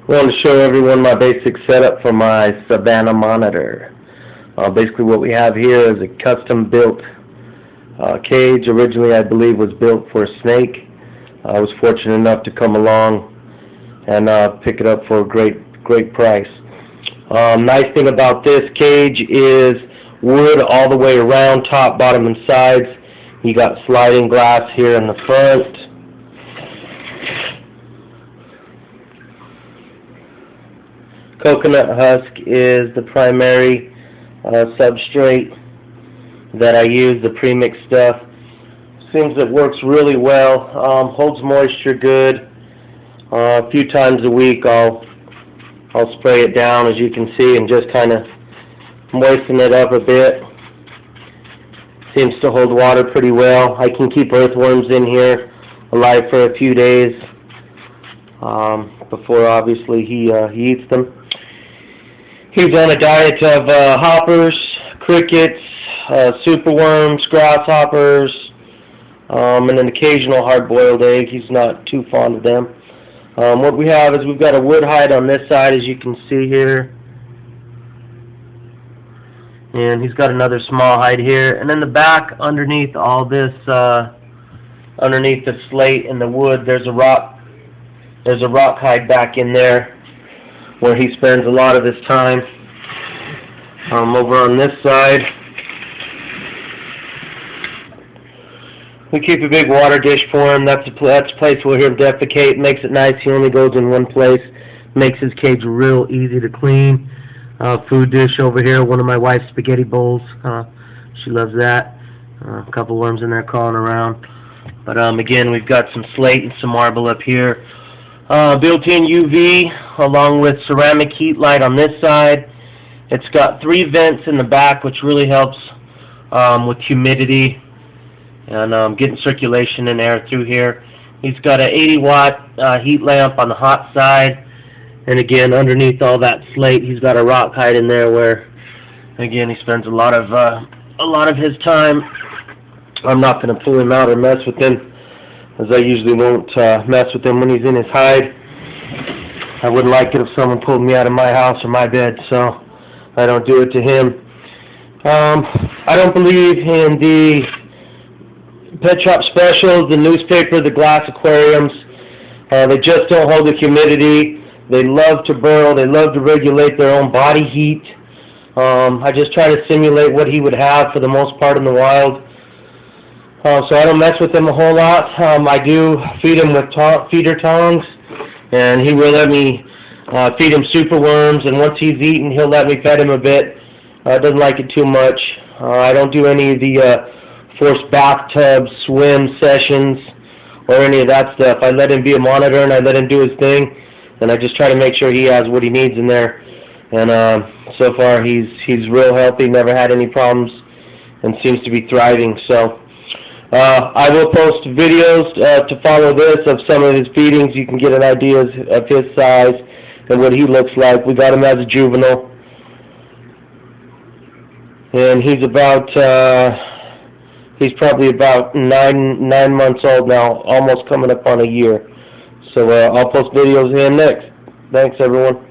I want to show everyone my basic setup for my Savannah Monitor. Basically what we have here is a custom built cage. Originally I believe was built for a snake. I was fortunate enough to come along and pick it up for a great price. Nice thing about this cage is wood all the way around, top, bottom, and sides. You got sliding glass here in the front. Coconut husk is the primary substrate that I use, the premixed stuff. Seems it works really well, holds moisture good. A few times a week I'll spray it down, as you can see, and just kind of moisten it up a bit. Seems to hold water pretty well. I can keep earthworms in here alive for a few days before obviously he eats them. He's on a diet of hoppers, crickets, superworms, grasshoppers, and an occasional hard-boiled egg. He's not too fond of them. What we have is we've got a wood hide on this side, as you can see here. And he's got another small hide here. And in the back, underneath all this, underneath the slate and the wood, there's a rock hide back in there where he spends a lot of his time. Over on this side, we keep a big water dish for him. That's a place where he'll defecate. Makes it nice. He only goes in one place. Makes his cage real easy to clean. Food dish over here, one of my wife's spaghetti bowls. She loves that. A couple worms in there crawling around. But again, we've got some slate and some marble up here. Built-in UV along with ceramic heat light on this side. It's got 3 vents in the back, which really helps with humidity and getting circulation and air through here. He's got an 80-watt heat lamp on the hot side, and again, underneath all that slate, he's got a rock hide in there where, again, he spends a lot of his time. I'm not going to pull him out or mess with him, as I usually won't mess with him when he's in his hide. I wouldn't like it if someone pulled me out of my house or my bed, so I don't do it to him. I don't believe in the pet shop specials, the newspaper, the glass aquariums. They just don't hold the humidity. They love to burrow. They love to regulate their own body heat. I just try to simulate what he would have for the most part in the wild. So I don't mess with him a whole lot. I do feed him with feeder tongs, and he will let me feed him superworms, and once he's eaten, he'll let me pet him a bit. Doesn't like it too much. I don't do any of the forced bathtub swim sessions or any of that stuff. I let him be a monitor, and I let him do his thing, and I just try to make sure he has what he needs in there. And so far, he's real healthy, never had any problems, and seems to be thriving. So I will post videos to follow this of some of his feedings. You can get an idea of his size and what he looks like. We got him as a juvenile, and he's probably about nine months old now, almost coming up on a year. So I'll post videos of him next. Thanks, everyone.